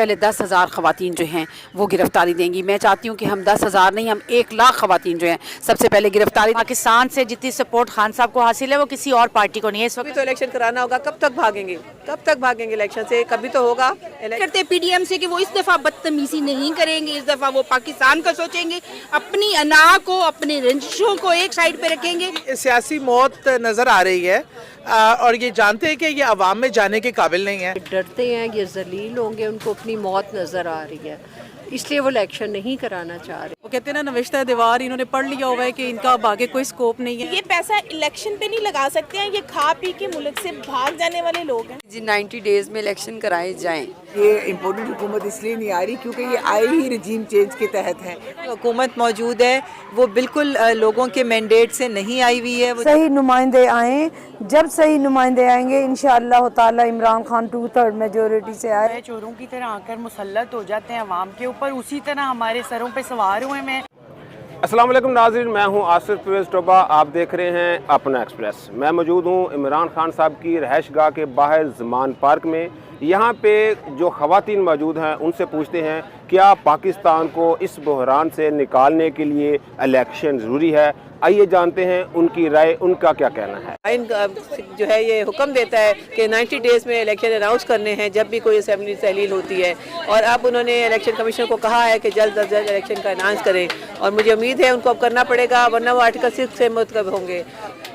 पहले 10,000 ख़वातीन जो हैं वो गिरफ्तारी देंगी। मैं चाहती हूँ कि हम 10,000 नहीं, हम 1 लाख ख़वातीन जो हैं सबसे पहले गिरफ्तारी। पाकिस्तान से जितनी सपोर्ट खान साहब को हासिल है वो किसी और पार्टी को नहीं है। इस वक्त तो इलेक्शन कराना होगा, कब तक भागेंगे, कब तक भागेंगे इलेक्शन से? कभी तो होगा। करते पीडीएम से कि वो इस दफा बदतमीजी नहीं करेंगे, इस दफा वो पाकिस्तान का सोचेंगे, अपनी अना को, अपने रंजिशों को एक साइड पे रखेंगे। सियासी मौत नजर आ रही है और ये जानते हैं कि ये अवाम में जाने के काबिल नहीं है। डरते हैं, ये जलील होंगे, उनको अपनी मौत नजर आ रही है, इसलिए वो इलेक्शन नहीं कराना चाह रहे। वो कहते हैं ना, नविश्ता दीवार, इन्होंने पढ़ लिया हुआ है कि इनका अब आगे कोई स्कोप नहीं है। ये पैसा इलेक्शन पे नहीं लगा सकते हैं, ये खा पी के मुल्क से भाग जाने वाले लोग हैं। जी 90 डेज में इलेक्शन कराए जाएं। ये इम्पोर्टेंट हुकूमत इसलिए नहीं आ रही क्योंकि ये आई ही रजीम चेंज के तहत है। हुकूमत मौजूद है, वो बिल्कुल लोगों के मैंडेट से नहीं आई हुई है। सही नुमाइंदे आए, जब सही नुमाइंदे आएंगे इंशाअल्लाह ताला इमरान खान 2/3 मेजोरिटी से आए। चोरों की तरह आकर मुसल्लत हो जाते हैं अवाम के ऊपर, उसी तरह हमारे सरों पे सवार हुए हैं। अस्सलाम वालेकुम नाज़रीन, मैं हूं आसिफ परवेज़ टोबा, आप देख रहे हैं अपना एक्सप्रेस। मैं मौजूद हूं इमरान खान साहब की रहायशगाह के बाहर ज़मान पार्क में। यहाँ पे जो ख़वातीन मौजूद हैं उनसे पूछते हैं क्या पाकिस्तान को इस बहरान से निकालने के लिए इलेक्शन ज़रूरी है। आइए जानते हैं उनकी राय, उनका क्या कहना है। आइन जो है ये हुक्म देता है कि 90 डेज़ में इलेक्शन अनाउंस करने हैं जब भी कोई असेंबली तहलील होती है, और अब उन्होंने इलेक्शन कमीशन को कहा है कि जल्द अज जल्द इलेक्शन का अनाउंस करें, और मुझे उम्मीद है उनको अब करना पड़ेगा, वरना वो आर्टिकल 6 से मुतलब होंगे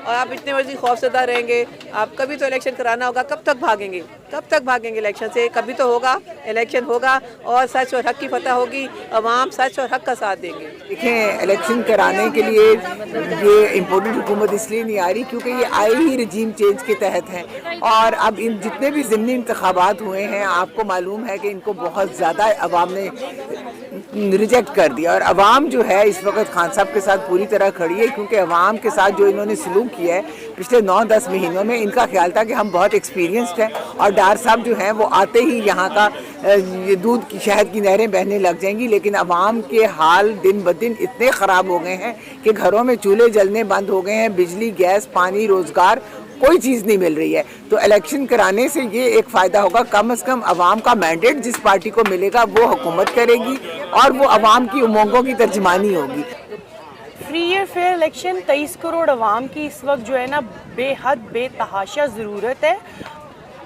और आप इतने मर्जी खौफजदा रहेंगे। आप कभी तो इलेक्शन कराना होगा, कब तक भागेंगे, कब तक भागेंगे इलेक्शन से? कभी तो होगा, इलेक्शन होगा और सच और हक की फतह होगी, अवाम सच और हक का साथ देंगे। देखें, इलेक्शन कराने के लिए ये इम्पोर्टेंट हुकूमत इसलिए नहीं आ रही क्योंकि ये आई ही रजीम चेंज के तहत है, और अब इन जितने भी ज़िमनी इंतखाबात हुए हैं आपको मालूम है कि इनको बहुत ज़्यादा अवाम ने रिजेक्ट कर दिया, और अवाम जो है इस वक्त खान साहब के साथ पूरी तरह खड़ी है, क्योंकि अवाम के साथ जो इन्होंने सलूक किया है पिछले 9-10 महीनों में, इनका ख्याल था कि हम बहुत एक्सपीरियंस्ड हैं और डार साहब जो हैं वो आते ही यहाँ का ये दूध की शहद की नहरें बहने लग जाएंगी। लेकिन अवाम के हाल दिन ब दिन इतने ख़राब हो गए हैं कि घरों में चूल्हे जलने बंद हो गए हैं, बिजली, गैस, पानी, रोज़गार, कोई चीज़ नहीं मिल रही है। तो इलेक्शन कराने से ये एक फ़ायदा होगा, कम से कम अवाम का मैंडेट जिस पार्टी को मिलेगा वो हुकूमत करेगी और वो अवाम की उमंगों की तर्जमानी होगी। Free and fair election 23 crore अवाम की इस वक्त जो है ना बेहद बेतहाशा ज़रूरत है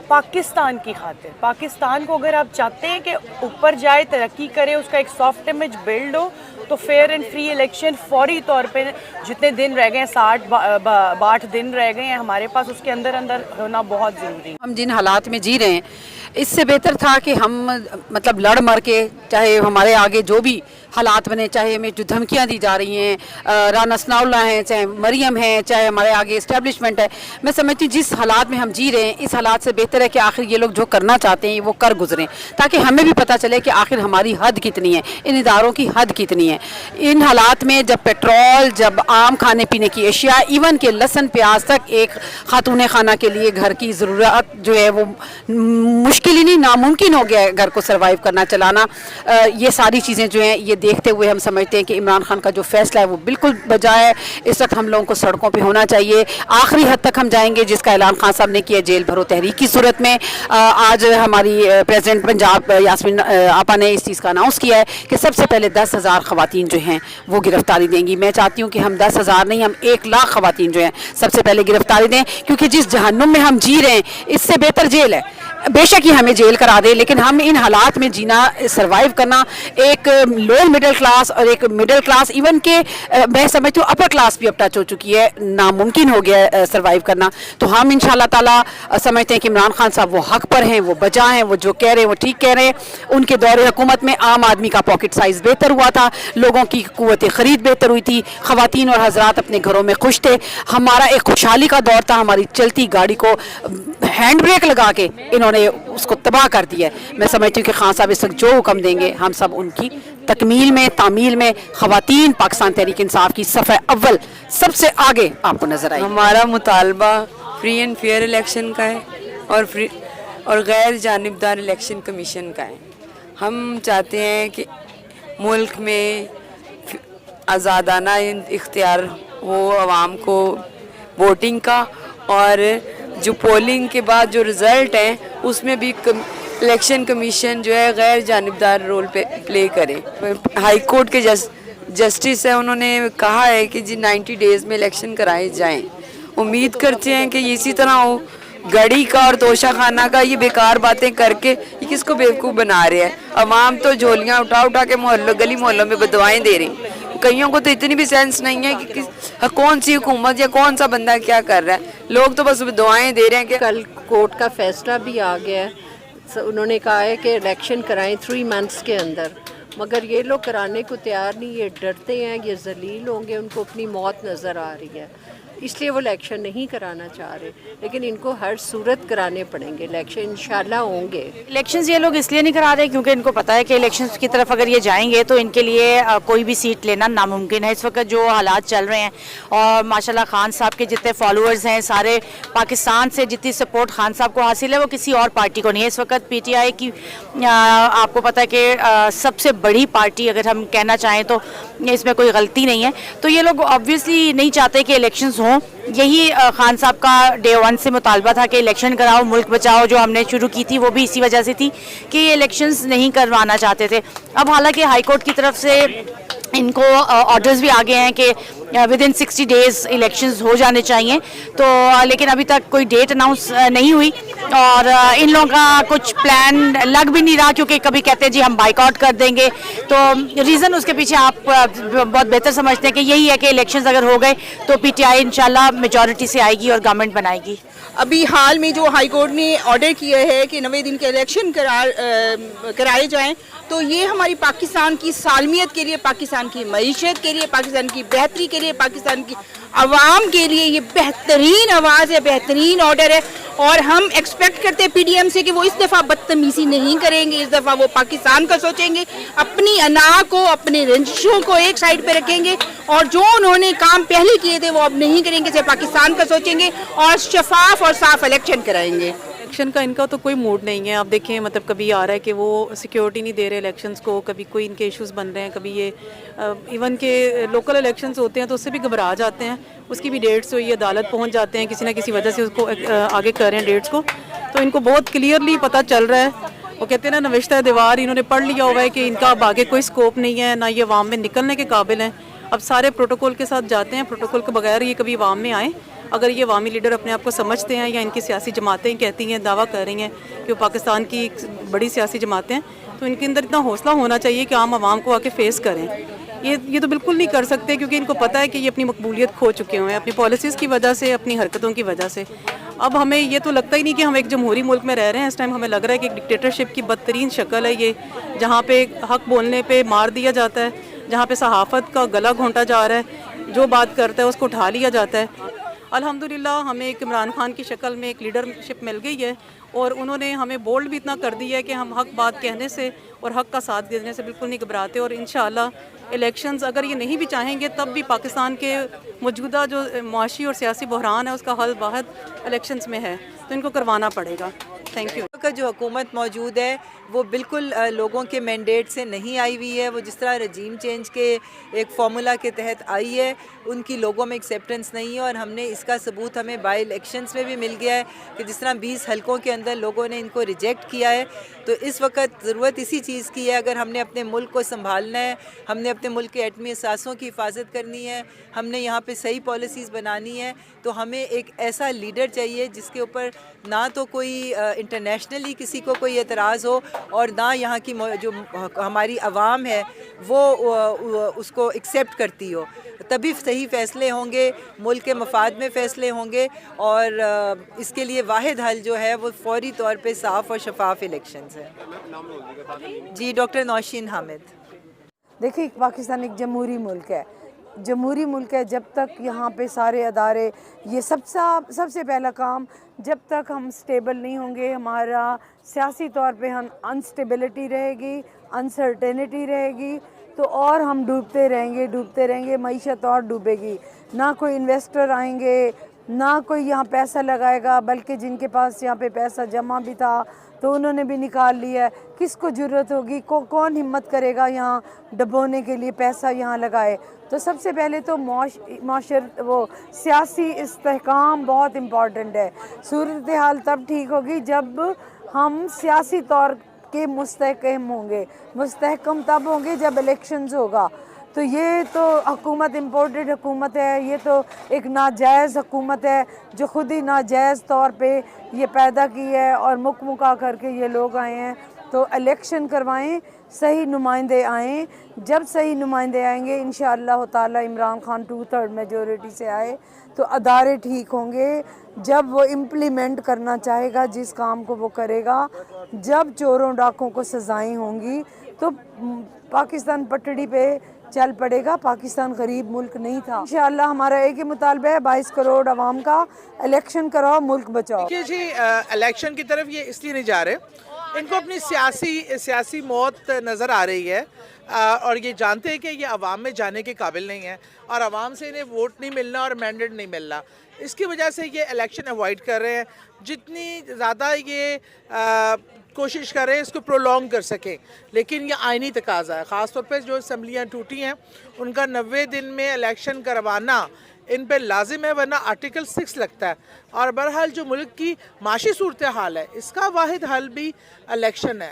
पाकिस्तान की खातिर। पाकिस्तान को अगर आप चाहते हैं कि ऊपर जाए, तरक्की करे, उसका एक सॉफ्ट इमेज बिल्ड हो, तो फेयर एंड फ्री इलेक्शन फौरी तौर पे जितने दिन रह गए हैं, 60-62 दिन रह गए हैं हमारे पास, उसके अंदर अंदर होना बहुत ज़रूरी है। हम जिन हालात में जी रहे हैं इससे बेहतर था कि हम मतलब लड़ मर के, चाहे हमारे आगे जो भी हालात बने, चाहे हमें जो धमकियां दी जा रही हैं, राना सनाउल्लाह हैं, चाहे मरियम है, चाहे हमारे आगे इस्टेब्लिशमेंट है, मैं समझती हूँ जिस हालात में हम जी रहे हैं इस हालात से बेहतर है कि आखिर ये लोग जो करना चाहते हैं वो कर गुजरें, ताकि हमें भी पता चले कि आखिर हमारी हद कितनी है, इन इदारों की हद कितनी है। इन हालात में जब पेट्रोल, जब आम खाने पीने की अशिया, इवन के लहसुन प्याज तक एक खातून खाना के लिए घर की ज़रूरत जो है वो मुश्किल ही नहीं, नामुमकिन हो गया है घर को सर्वाइव करना, चलाना। ये सारी चीज़ें जो हैं ये देखते हुए हम समझते हैं कि इमरान खान का जो फैसला है वो बिल्कुल बजा है। इस वक्त हम लोगों को सड़कों पे होना चाहिए, आखिरी हद तक हम जाएंगे जिसका ऐलान खान साहब ने किया जेल भरो तहरीक की सूरत में। आज हमारी प्रेसिडेंट पंजाब यास्मीन आपा ने इस चीज़ का अनाउंस किया है कि सबसे पहले 10,000 ख़वातीन जो हैं वो गिरफ्तारी देंगी। मैं चाहती हूँ कि हम 10,000 नहीं, हम 1 लाख ख़वातीन जो हैं सबसे पहले गिरफ्तारी दें, क्योंकि जिस जहन्नुम में हम जी रहे हैं इससे बेहतर जेल है। बेशक ही हमें जेल करा दे, लेकिन हम इन हालात में जीना, सरवाइव करना, एक लोअर मिडिल क्लास और एक मिडिल क्लास, इवन के मैं समझती हूँ अपर क्लास भी अब टच हो चुकी है, नामुमकिन हो गया है सरवाइव करना। तो हम इंशाल्लाह ताला समझते हैं कि इमरान खान साहब वो हक पर हैं, वो बजा हैं, वो जो कह रहे हैं वो ठीक कह रहे हैं। उनके दौरे हुकूमत में आम आदमी का पॉकेट साइज़ बेहतर हुआ था, लोगों की कुव्वत ख़रीद बेहतर हुई थी, ख़वातीन और हजरात अपने घरों में खुश थे, हमारा एक खुशहाली का दौर था। हमारी चलती गाड़ी को हैंड ब्रेक लगा के इन्होंने उसको तबाह कर दिया है। मैं समझती हूँ कि खान साहब इस वक्त जो हुक्म देंगे हम सब उनकी तकमील में, तामील में, ख़वातीन पाकिस्तान तहरीक इंसाफ की सफ़े अव्वल सबसे आगे आपको नजर आए। हमारा मुतालबा फ्री एंड फेयर इलेक्शन का है और गैर जानिबदार इलेक्शन कमीशन का है। हम चाहते हैं कि मुल्क में आज़ादाना इख्तियार हो आवाम को वोटिंग का, और जो पोलिंग के बाद जो रिज़ल्ट हैं उसमें भी इलेक्शन कमीशन जो है गैर जानिबदार रोल प्ले करे। हाई कोर्ट के जस्टिस है, उन्होंने कहा है कि जी 90 डेज़ में इलेक्शन कराए जाएं। उम्मीद करते हैं कि इसी तरह हो। गड़ी का और तोशा खाना का ये बेकार बातें करके ये किसको बेवकूफ़ बना रहे हैं। अवाम तो झोलियाँ उठा उठा के गली मोहल्लों में बदवाएं दे रही। कईयों को तो इतनी भी सेंस नहीं है कि कौन सी हुकूमत या कौन सा बंदा क्या कर रहा है। लोग तो बस दुआएं दे रहे हैं कि कल कोर्ट का फैसला भी आ गया है। उन्होंने कहा है कि इलेक्शन कराएं 3 मंथ्स के अंदर, मगर ये लोग कराने को तैयार नहीं। ये डरते हैं, ये जलील होंगे, उनको अपनी मौत नज़र आ रही है, इसलिए वो इलेक्शन नहीं कराना चाह रहे। लेकिन इनको हर सूरत कराने पड़ेंगे, इलेक्शन इंशाल्लाह होंगे। इलेक्शंस ये लोग इसलिए नहीं करा रहे क्योंकि इनको पता है कि इलेक्शंस की तरफ अगर ये जाएंगे तो इनके लिए कोई भी सीट लेना नामुमकिन है। इस वक्त जो हालात चल रहे हैं और माशाल्लाह खान साहब के जितने फॉलोअर्स हैं, सारे पाकिस्तान से जितनी सपोर्ट खान साहब को हासिल है वो किसी और पार्टी को नहीं है। इस वक्त PTI की आपको पता है कि सबसे बड़ी पार्टी अगर हम कहना चाहें तो इसमें कोई गलती नहीं है। तो ये लोग ऑब्वियसली नहीं चाहते कि इलेक्शंस हों। यही खान साहब का डे 1 से मुतालबा था कि इलेक्शन कराओ, मुल्क बचाओ, जो हमने शुरू की थी वो भी इसी वजह से थी कि ये इलेक्शंस नहीं करवाना चाहते थे। अब हालांकि हाई कोर्ट की तरफ से इनको ऑर्डर्स भी आ गए हैं कि विदिन 60 डेज़ इलेक्शंस हो जाने चाहिए। तो लेकिन अभी तक कोई डेट अनाउंस नहीं हुई और इन लोगों का कुछ प्लान लग भी नहीं रहा, क्योंकि कभी कहते हैं जी हम बाइकआउट कर देंगे। तो रीज़न उसके पीछे आप बहुत बेहतर समझते हैं कि यही है कि इलेक्शंस अगर हो गए तो PTI इंशाल्लाह मेजॉरिटी से आएगी और गवर्नमेंट बनाएगी। अभी हाल में जो हाई कोर्ट ने ऑर्डर किया है कि 90 दिन के इलेक्शन कराए जाएं, तो ये हमारी पाकिस्तान की सालमियत के लिए, पाकिस्तान की मईशत के लिए, पाकिस्तान की बेहतरी के लिए, पाकिस्तान की आवाम के लिए ये बेहतरीन आवाज़ है, बेहतरीन ऑर्डर है। और हम एक्सपेक्ट करते हैं PDM से कि वो इस दफ़ा बदतमीज़ी नहीं करेंगे, इस दफ़ा वो पाकिस्तान का सोचेंगे, अपनी अना को, अपने रंजिशों को एक साइड पे रखेंगे और जो उन्होंने काम पहले किए थे वो अब नहीं करेंगे, सिर्फ पाकिस्तान का सोचेंगे और शफाफ और साफ इलेक्शन कराएंगे। इलेक्शन का इनका तो कोई मूड नहीं है। आप देखें, मतलब कभी आ रहा है कि वो सिक्योरिटी नहीं दे रहे इलेक्शंस को, कभी कोई इनके इश्यूज़ बन रहे हैं, कभी ये इवन के लोकल इलेक्शंस होते हैं तो उससे भी घबरा जाते हैं। उसकी भी डेट्स हुई, अदालत पहुंच जाते हैं, किसी ना किसी वजह से उसको आगे कर रहे हैं डेट्स को। तो इनको बहुत क्लियरली पता चल रहा है। वो कहते हैं ना, नविश्ता दीवार, इन्होंने पढ़ लिया हुआ है कि इनका अब आगे कोई स्कोप नहीं है, ना ये अवाम में निकलने के काबिल हैं। अब सारे प्रोटोकॉल के साथ जाते हैं, प्रोटोकॉल के बगैर ये कभी अवाम में आए। अगर ये अवामी लीडर अपने आप को समझते हैं या इनकी सियासी जमातें कहती हैं, दावा कर रही हैं कि वो पाकिस्तान की बड़ी सियासी जमातें हैं, तो इनके अंदर इतना हौसला होना चाहिए कि आम आवाम को आके फेस करें। ये तो बिल्कुल नहीं कर सकते, क्योंकि इनको पता है कि ये अपनी मकबूलियत खो चुके हुए हैं अपनी पॉलिसीज़ की वजह से, अपनी हरकतों की वजह से। अब हमें ये तो लगता ही नहीं कि हम एक जमहूरी मुल्क में रह रहे हैं। इस टाइम हमें लग रहा है कि एक डिक्टेटरशिप की बदतरीन शक्ल है ये, जहाँ पे हक बोलने पे मार दिया जाता है, जहाँ पे सहाफ़त का गला घोंटा जा रहा है, जो बात करता है उसको उठा लिया जाता है। अल्हम्दुलिल्लाह हमें एक इमरान खान की शक्ल में एक लीडरशिप मिल गई है और उन्होंने हमें बोल्ड भी इतना कर दिया है कि हम हक बात कहने से और हक का साथ देने से बिल्कुल नहीं घबराते। और इंशाअल्लाह इलेक्शंस अगर ये नहीं भी चाहेंगे तब भी पाकिस्तान के मौजूदा जो मुआशी और सियासी बहरान है उसका हल वाहिद इलेक्शंस में है, तो इनको करवाना पड़ेगा। Thank you. का जो हुकूमत मौजूद है वो बिल्कुल लोगों के मैंडेट से नहीं आई हुई है। वो जिस तरह रजीम चेंज के एक फार्मूला के तहत आई है, उनकी लोगों में एक्सेप्टेंस नहीं है। और हमने इसका सबूत हमें बाई इलेक्शंस में भी मिल गया है कि जिस तरह 20 हलकों के अंदर लोगों ने इनको रिजेक्ट किया है। तो इस वक्त ज़रूरत इसी चीज़ की है, अगर हमने अपने मुल्क को संभालना है, हमने अपने मुल्क के एटमी असासों की हिफाजत करनी है, हमने यहाँ पे सही पॉलिसीज़ बनानी है, तो हमें एक ऐसा लीडर चाहिए जिसके ऊपर ना तो कोई इंटरनेशनली किसी को कोई एतराज़ हो और ना यहाँ की जो हमारी आवाम है वो उसको एक्सेप्ट करती हो। तभी सही फ़ैसले होंगे, मुल्क के मफाद में फ़ैसले होंगे। और इसके लिए वाहिद हल जो है वो फौरी तौर पे साफ़ और शफाफ इलेक्शंस है। जी, डॉक्टर नौशीन हामिद। देखिए, पाकिस्तान एक जमहूरी मुल्क है, जमहूरी मुल्क है। जब तक यहाँ पे सारे अदारे, ये सबसे पहला काम, जब तक हम स्टेबल नहीं होंगे, हमारा सियासी तौर पे हम अनस्टेबिलिटी रहेगी, अनसर्टेनिटी रहेगी, तो और हम डूबते रहेंगे, मईशत और डूबेगी। ना कोई इन्वेस्टर आएंगे, ना कोई यहाँ पैसा लगाएगा, बल्कि जिनके पास यहाँ पे पैसा जमा भी था तो उन्होंने भी निकाल लिया है। किसको ज़रूरत होगी, कौन हिम्मत करेगा यहाँ डबोने के लिए पैसा यहाँ लगाए। तो सबसे पहले तो सियासी इस्तेहकाम बहुत इम्पॉर्टेंट है। सूरत हाल तब ठीक होगी जब हम सियासी तौर के मुस्तहकम होंगे। मुस्तहकम तब होंगे जब इलेक्शंस होगा। तो ये तो हुकूमत इम्पोर्टेड हुकूमत है, ये तो एक नाजायज़ हुकूमत है जो ख़ुद ही नाजायज़ तौर पे ये पैदा की है और मुका करके ये लोग आए हैं। तो इलेक्शन करवाएं, सही नुमाइंदे आएँ। जब सही नुमाइंदे आएंगे इंशाअल्लाह ताला, इमरान खान 2/3 मेजॉरिटी से आए तो अदारे ठीक होंगे। जब वो इम्प्लीमेंट करना चाहेगा जिस काम को वो करेगा, जब चोरों डाकों को सज़ाएं होंगी तो पाकिस्तान पटड़ी पे चल पड़ेगा। पाकिस्तान गरीब मुल्क नहीं था। इंशाअल्लाह हमारा एक ही मुतालबा है, 22 करोड़ आवाम का, इलेक्शन कराओ, मुल्क बचाओ। देखिए जी, इलेक्शन की तरफ ये इसलिए नहीं जा रहे, इनको अपनी सियासी मौत नज़र आ रही है और ये जानते हैं कि ये अवाम में जाने के काबिल नहीं है और अवाम से इन्हें वोट नहीं मिलना और मैंडेट नहीं मिलना। इसकी वजह से ये इलेक्शन अवॉइड कर रहे हैं। जितनी ज़्यादा ये कोशिश कर रहे हैं इसको प्रोलॉन्ग कर सकें, लेकिन ये आइनी तकाजा है। ख़ास तौर पे जो असम्बलियाँ टूटी हैं उनका 90 दिन में इलेक्शन करवाना इन पे लाजिम है, वरना आर्टिकल 6 लगता है। और बहरहाल जो मुल्क की माशी सूरत हाल है इसका वाहिद हल भी इलेक्शन है।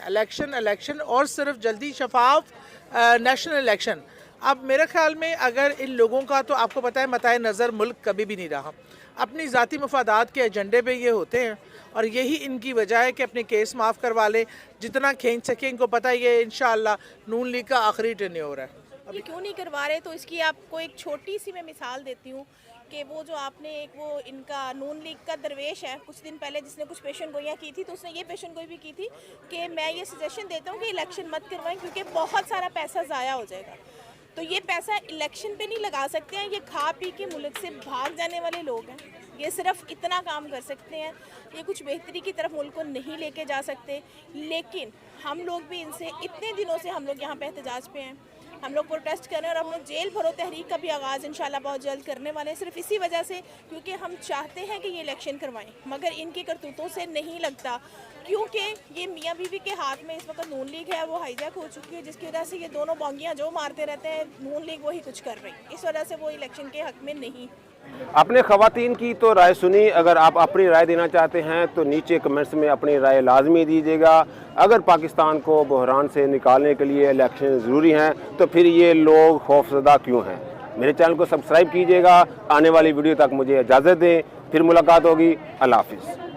इलेक्शन और सिर्फ जल्दी शफाफ नेशनल इलेक्शन। अब मेरे ख्याल में अगर इन लोगों का, तो आपको पता है मताए नज़र मुल्क कभी भी नहीं रहा, अपनी ज़ाती मफादात के एजेंडे पे ये होते हैं और यही इनकी वजह है कि अपने केस माफ़ करवा लें, जितना खींच सकें। इनको पता है ये इंशाअल्लाह नून लीग का आखिरी टेन्योर है। ये क्यों नहीं करवा रहे, तो इसकी आपको एक छोटी सी मैं मिसाल देती हूँ कि वो जो आपने एक वो इनका नून लीग का दरवेश है कुछ दिन पहले जिसने कुछ पेशन गोइयाँ की थी, तो उसने ये पेशन गोई भी की थी कि मैं ये सजेशन देता हूँ कि इलेक्शन मत करवाएं क्योंकि बहुत सारा पैसा ज़ाया हो जाएगा। तो ये पैसा इलेक्शन पे नहीं लगा सकते हैं, ये खा पी के मुल्क से भाग जाने वाले लोग हैं। ये सिर्फ इतना काम कर सकते हैं, ये कुछ बेहतरी की तरफ मुल्क को नहीं लेके जा सकते। लेकिन हम लोग भी इनसे इतने दिनों से हम लोग यहाँ पे एहतजाज पे हैं, हम लोग प्रोटेस्ट कर रहे हैं और हम लोग जेल भरो तहरीक का भी आगाज़ इंशाल्लाह बहुत जल्द करने वाले हैं, सिर्फ इसी वजह से क्योंकि हम चाहते हैं कि ये इलेक्शन करवाएं, मगर इनकी करतूतों से नहीं लगता क्योंकि ये मियाँ बीवी के हाथ में इस वक्त नून लीग है, वो हाईजैक हो चुकी है, जिसकी वजह से ये दोनों बोंगियाँ जो मारते रहते हैं नून लीग वही कुछ कर रही है, इस वजह से वो इलेक्शन के हक में नहीं। अपने ख़वातीन की तो राय सुनी, अगर आप अपनी राय देना चाहते हैं तो नीचे कमेंट्स में अपनी राय लाजमी दीजिएगा। अगर पाकिस्तान को बहरान से निकालने के लिए इलेक्शन ज़रूरी हैं तो फिर ये लोग खौफज़दा क्यों हैं। मेरे चैनल को सब्सक्राइब कीजिएगा। आने वाली वीडियो तक मुझे इजाज़त दें, फिर मुलाकात होगी। अल्लाह हाफ़िज़।